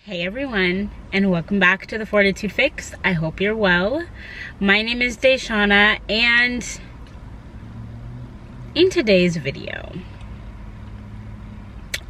Hey everyone, and welcome back to the Fortitude Fix. I hope you're well. My name is DaShanna, and in today's video,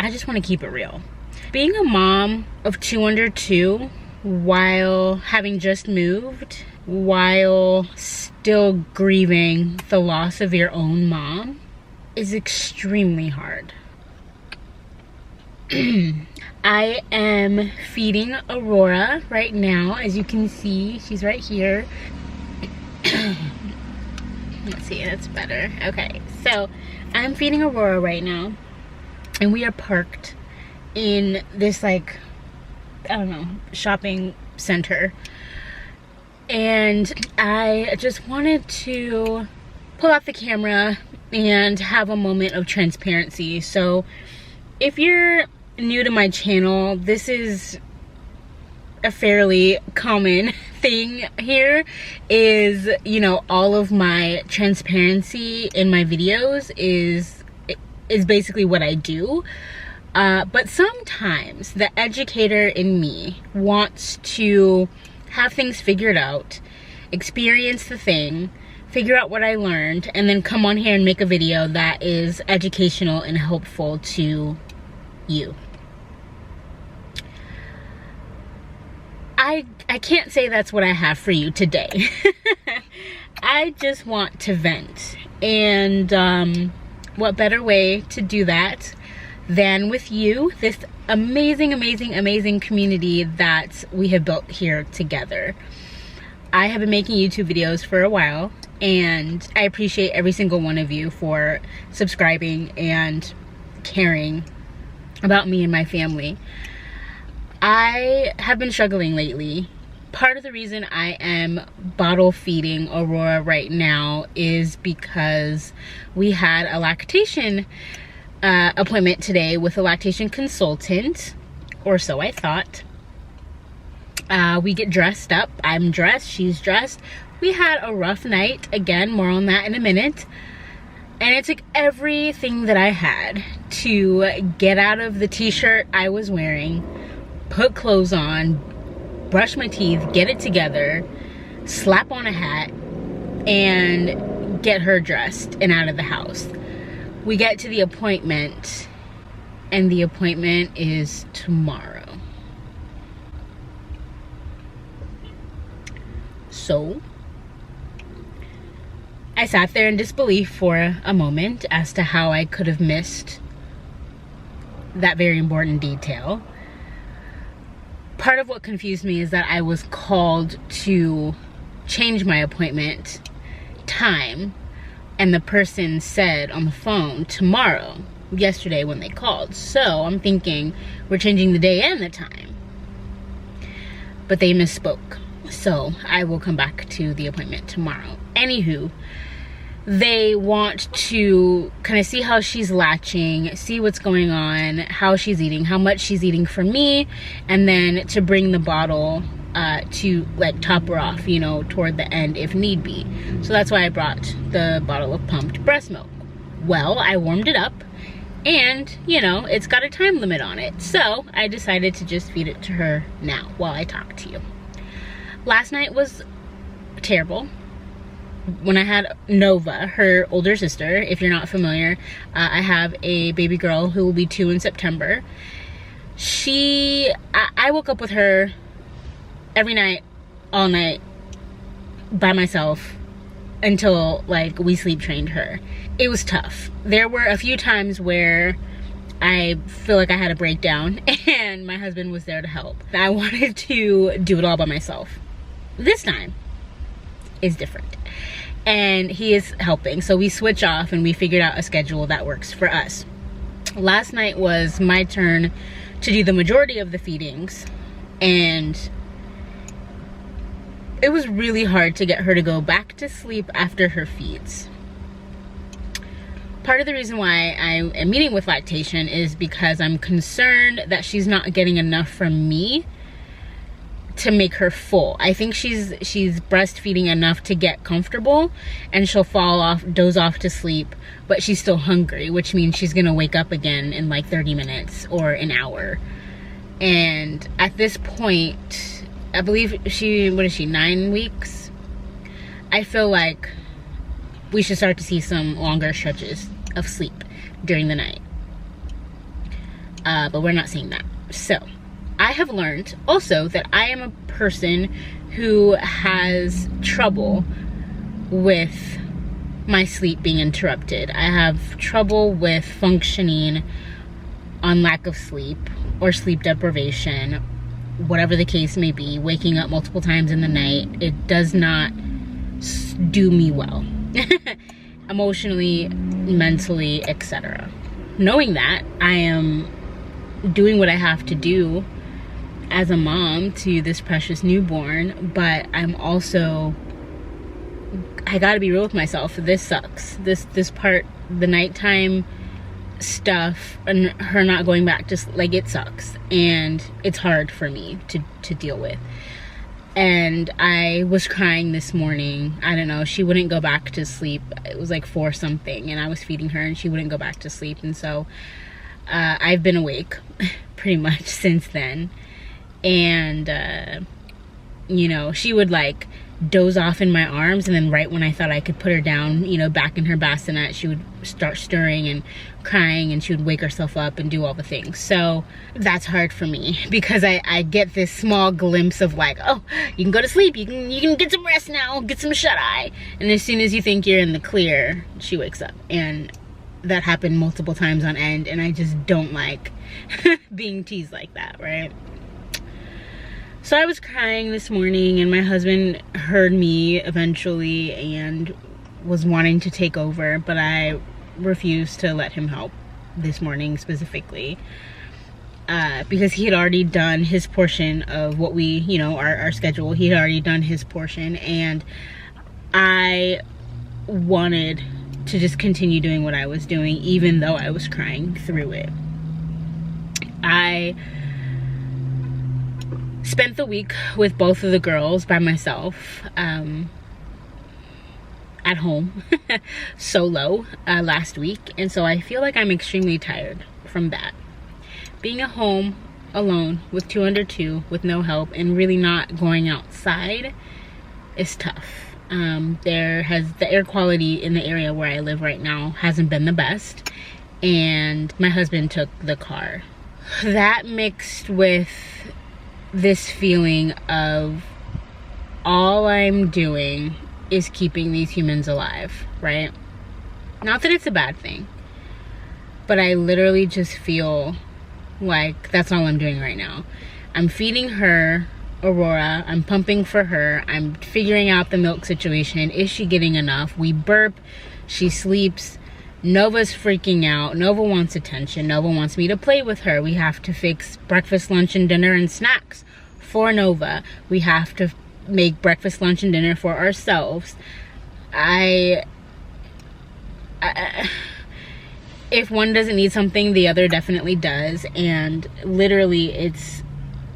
I just want to keep it real. Being a mom of two under two, while having just moved, while still grieving the loss of your own mom, is extremely hard. I am feeding Aurora right now. As you can see, she's right here. Let's see, that's better. Okay, so I'm feeding Aurora right now, and we are parked in this, like, I don't know, shopping center. And I just wanted to pull out the camera and have a moment of transparency. So if you're new to my channel, this is a fairly common thing here, is, you know, all of my transparency in my videos is basically what I do. But sometimes the educator in me wants to have things figured out, experience the thing, figure out what I learned, and then come on here and make a video that is educational and helpful to you. I can't say that's what I have for you today. I just want to vent, and what better way to do that than with you, this amazing community that we have built here together. I have been making YouTube videos for a while, and I appreciate every single one of you for subscribing and caring about me and my family. I have been struggling lately. Part of the reason I am bottle feeding Aurora right now is because we had a lactation appointment today with a lactation consultant, or so I thought. We get dressed up. I'm dressed, she's dressed. We had a rough night. Again, more on that in a minute. And it took everything that I had to get out of the t-shirt I was wearing, put clothes on, brush my teeth, get it together, slap on a hat, and get her dressed and out of the house. We get to the appointment, and the appointment is tomorrow. So I sat there in disbelief for a moment as to how I could have missed that very important detail. Part of what confused me is that I was called to change my appointment time, and the person said on the phone tomorrow, yesterday when they called. So I'm thinking we're changing the day and the time, but they misspoke. So I will come back to the appointment tomorrow. Anywho, they want to kind of see how she's latching, see what's going on, how she's eating, how much she's eating from me, and then to bring the bottle to, like, top her off, you know, toward the end if need be. So that's why I brought the bottle of pumped breast milk. Well, I warmed it up, and, you know, it's got a time limit on it. So I decided to just feed it to her now while I talk to you. Last night was terrible. When I had Nova, her older sister, if you're not familiar, I have a baby girl who will be 2 in September. I woke up with her every night, all night, by myself, until, like, we sleep trained her. It was tough. There were a few times where I feel like I had a breakdown, and my husband was there to help. I wanted to do it all by myself. This time is different, and he is helping, so we switch off and we figured out a schedule that works for us. Last night was my turn to do the majority of the feedings, and it was really hard to get her to go back to sleep after her feeds. Part of the reason why I am meeting with lactation is because I'm concerned that she's not getting enough from me to make her full. I think she's breastfeeding enough to get comfortable, and she'll fall off, doze off to sleep, but she's still hungry, which means she's gonna wake up again in like 30 minutes or an hour. And at this point, I believe what is she, 9 weeks? I feel like we should start to see some longer stretches of sleep during the night. But we're not seeing that. So I have learned also that I am a person who has trouble with my sleep being interrupted. I have trouble with functioning on lack of sleep or sleep deprivation, whatever the case may be, waking up multiple times in the night. It does not do me well. Emotionally, mentally, etc. Knowing that, I am doing what I have to do as a mom to this precious newborn, but I'm also, I gotta be real with myself. This sucks. This part, the nighttime stuff and her not going back, just like, it sucks, and it's hard for me to deal with. And I was crying this morning. I don't know, she wouldn't go back to sleep. It was like 4 something, and I was feeding her and she wouldn't go back to sleep. And so I've been awake pretty much since then. And you know, she would like doze off in my arms, and then right when I thought I could put her down, you know, back in her bassinet, she would start stirring and crying, and she would wake herself up and do all the things. So that's hard for me, because I get this small glimpse of like, oh, you can go to sleep, you can get some rest now, get some shut-eye, and as soon as you think you're in the clear, she wakes up. And that happened multiple times on end, and I just don't like being teased like that, right? So I was crying this morning, and my husband heard me eventually and was wanting to take over, but I refused to let him help this morning specifically, because he had already done his portion of what we, you know, our schedule. He had already done his portion, and I wanted to just continue doing what I was doing, even though I was crying through it. I spent the week with both of the girls by myself, at home, solo, last week. And so I feel like I'm extremely tired from that. Being at home alone with 2 under 2 with no help and really not going outside is tough. The air quality in the area where I live right now hasn't been the best, and my husband took the car. That mixed with this feeling of all I'm doing is keeping these humans alive, right? Not that it's a bad thing, but I literally just feel like that's all I'm doing right now. I'm feeding her Aurora, I'm pumping for her, I'm figuring out the milk situation. Is she getting enough? We burp, she sleeps, Nova's freaking out. Nova wants attention. Nova wants me to play with her. We have to fix breakfast, lunch, and dinner and snacks for Nova. We have to make breakfast, lunch, and dinner for ourselves. If one doesn't need something, the other definitely does. And literally, it's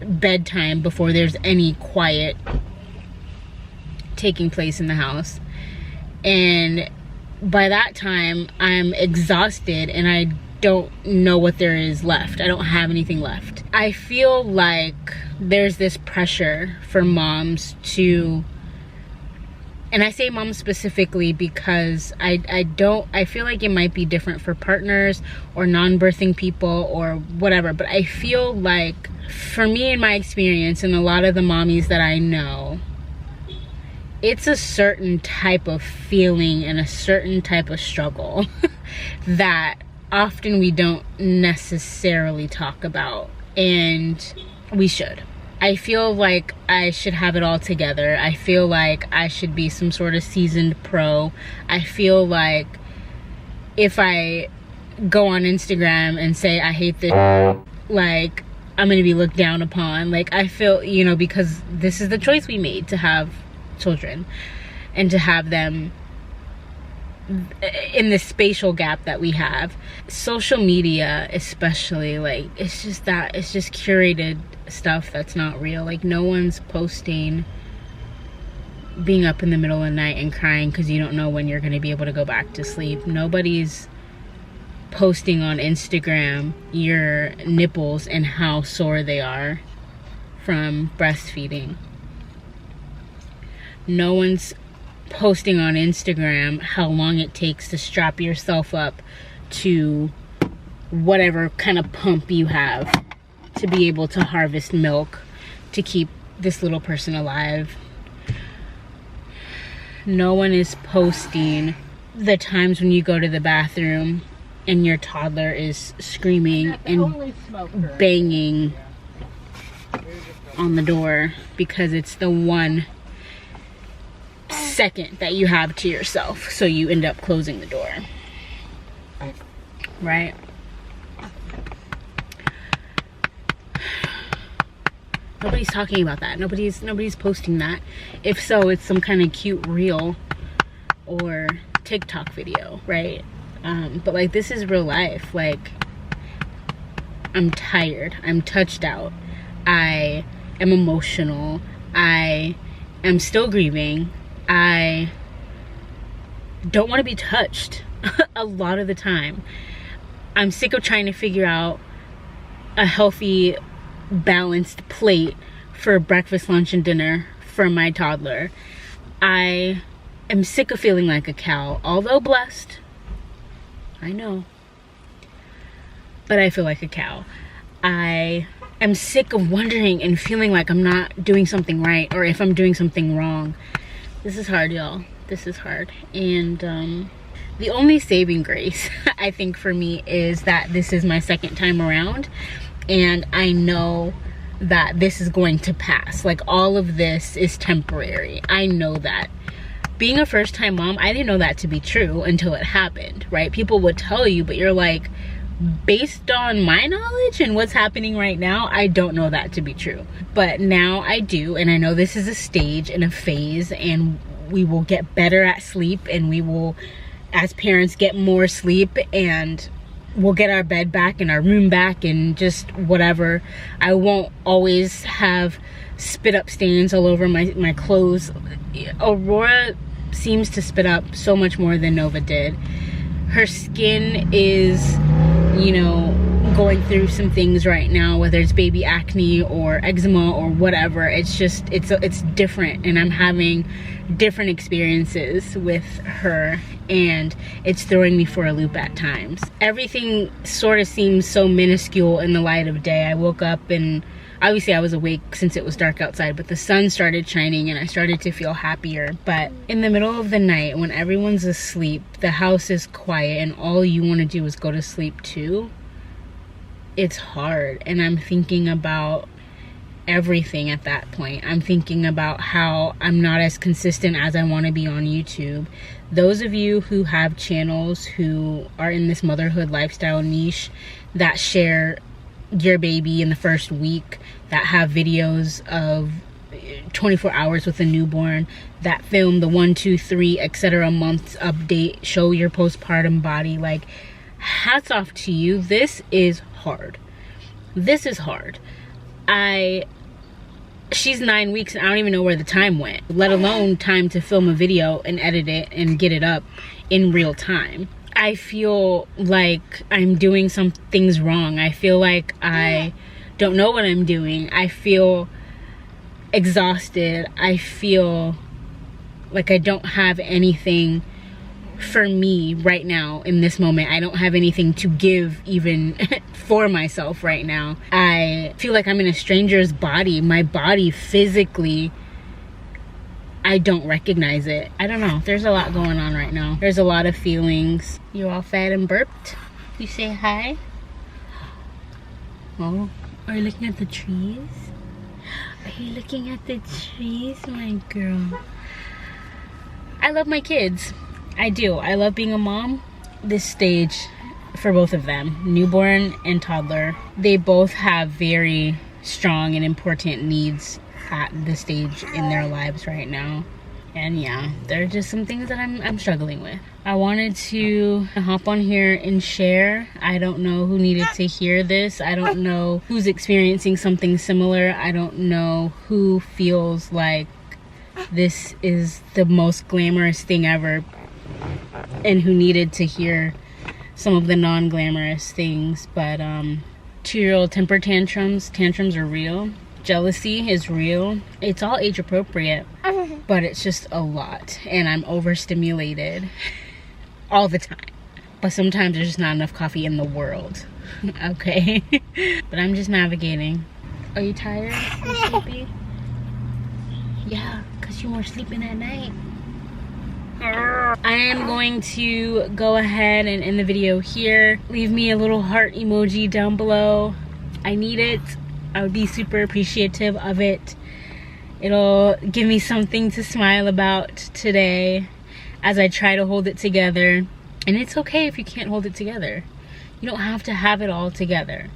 bedtime before there's any quiet taking place in the house. And by that time, I'm exhausted and I don't know what there is left. I don't have anything left. I feel like there's this pressure for moms to, and I say moms specifically because I feel like it might be different for partners or non-birthing people or whatever, but I feel like for me, in my experience, and a lot of the mommies that I know, it's a certain type of feeling and a certain type of struggle that often we don't necessarily talk about, and we should. I feel like I should have it all together. I feel like I should be some sort of seasoned pro. I feel like if I go on Instagram and say I hate this, like, I'm gonna be looked down upon. Like, I feel, you know, because this is the choice we made to have children and to have them in this spatial gap that we have. Social media especially, like, it's just curated stuff that's not real. Like, no one's posting being up in the middle of the night and crying because you don't know when you're going to be able to go back to sleep. Nobody's posting on Instagram your nipples and how sore they are from breastfeeding. No one's posting on Instagram how long it takes to strap yourself up to whatever kind of pump you have to be able to harvest milk to keep this little person alive. No one is posting the times when you go to the bathroom and your toddler is screaming and banging on the door because it's the 1 second that you have to yourself, so you end up closing the door, right? Nobody's talking about that. Nobody's posting that. If so, it's some kind of cute reel or TikTok video, right? But like, this is real life. Like, I'm tired, I'm touched out, I am emotional, I am still grieving, I don't want to be touched a lot of the time. I'm sick of trying to figure out a healthy, balanced plate for breakfast, lunch, and dinner for my toddler. I am sick of feeling like a cow, although blessed, I know, but I feel like a cow. I am sick of wondering and feeling like I'm not doing something right, or if I'm doing something wrong. This is hard, y'all. This is hard. And the only saving grace, I think, for me is that this is my second time around, and I know that this is going to pass. Like, all of this is temporary. I know that. Being a first-time mom, I didn't know that to be true until it happened, right? People would tell you, but you're like, based on my knowledge and what's happening right now, I don't know that to be true. But now I do, and I know this is a stage and a phase, and we will get better at sleep, and we will, as parents, get more sleep, and we'll get our bed back and our room back and just whatever. I won't always have spit up stains all over my clothes. Aurora seems to spit up so much more than Nova did. Her skin is, you know, going through some things right now, whether it's baby acne or eczema or whatever. It's just, it's different, and I'm having different experiences with her, and it's throwing me for a loop at times. Everything sort of seems so minuscule in the light of day. I woke up, and obviously I was awake since it was dark outside, but the sun started shining and I started to feel happier. But in the middle of the night, when everyone's asleep, the house is quiet, and all you want to do is go to sleep too, it's hard. And I'm thinking about everything at that point. I'm thinking about how I'm not as consistent as I want to be on YouTube. Those of you who have channels who are in this motherhood lifestyle niche that share your baby in the first week, that have videos of 24 hours with a newborn, that film the 1, 2, 3, etc. months update, show your postpartum body, like, hats off to you. This is hard. This is hard. She's 9 weeks and I don't even know where the time went, let alone time to film a video and edit it and get it up in real time. I feel like I'm doing some things wrong. I feel like I don't know what I'm doing. I feel exhausted. I feel like I don't have anything for me right now in this moment. I don't have anything to give even for myself right now. I feel like I'm in a stranger's body. My body physically, I don't recognize it. I don't know. There's a lot going on right now. There's a lot of feelings. You all fed and burped? You say hi? Oh, are you looking at the trees? Are you looking at the trees, my girl? I love my kids. I do. I love being a mom. This stage for both of them, newborn and toddler, they both have very strong and important needs at this stage in their lives right now. And yeah, there are just some things that I'm struggling with. I wanted to hop on here and share. I don't know who needed to hear this. I don't know who's experiencing something similar. I don't know who feels like this is the most glamorous thing ever and who needed to hear some of the non-glamorous things, but 2-year-old temper tantrums are real. Jealousy is real. It's all age appropriate, but it's just a lot, and I'm overstimulated all the time. But sometimes there's just not enough coffee in the world. Okay. But I'm just navigating. Are you tired? Are you sleepy? Yeah, because you weren't sleeping at night. I am going to go ahead and end the video here. Leave me a little heart emoji down below. I need it. I would be super appreciative of it. It'll give me something to smile about today as I try to hold it together. And it's okay if you can't hold it together. You don't have to have it all together.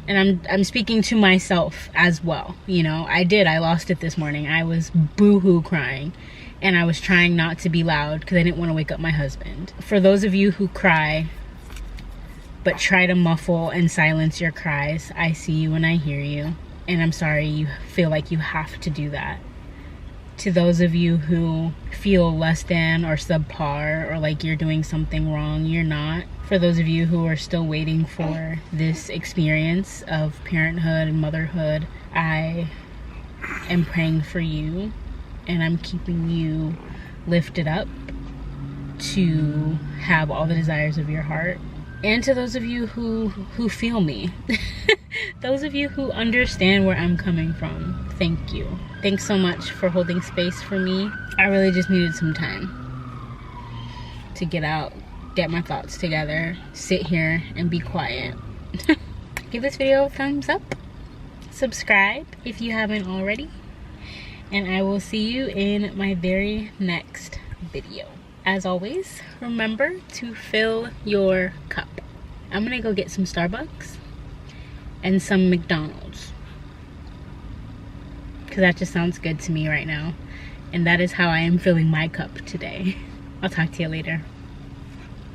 And I'm speaking to myself as well. You know, I lost it this morning. I was boo-hoo crying. And I was trying not to be loud because I didn't want to wake up my husband. For those of you who cry, but try to muffle and silence your cries, I see you and I hear you. And I'm sorry you feel like you have to do that. To those of you who feel less than or subpar or like you're doing something wrong, you're not. For those of you who are still waiting for this experience of parenthood and motherhood, I am praying for you and I'm keeping you lifted up to have all the desires of your heart. And to those of you who feel me, those of you who understand where I'm coming from, thank you. Thanks so much for holding space for me. I really just needed some time to get out, get my thoughts together, sit here and be quiet. Give this video a thumbs up, subscribe if you haven't already, and I will see you in my very next video. As always, remember to fill your cup. I'm gonna go get some Starbucks and some McDonald's because that just sounds good to me right now, and that is how I am filling my cup today. I'll talk to you later.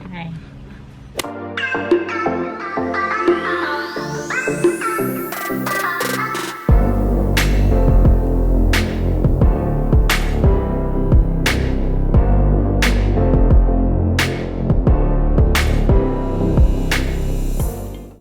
Bye.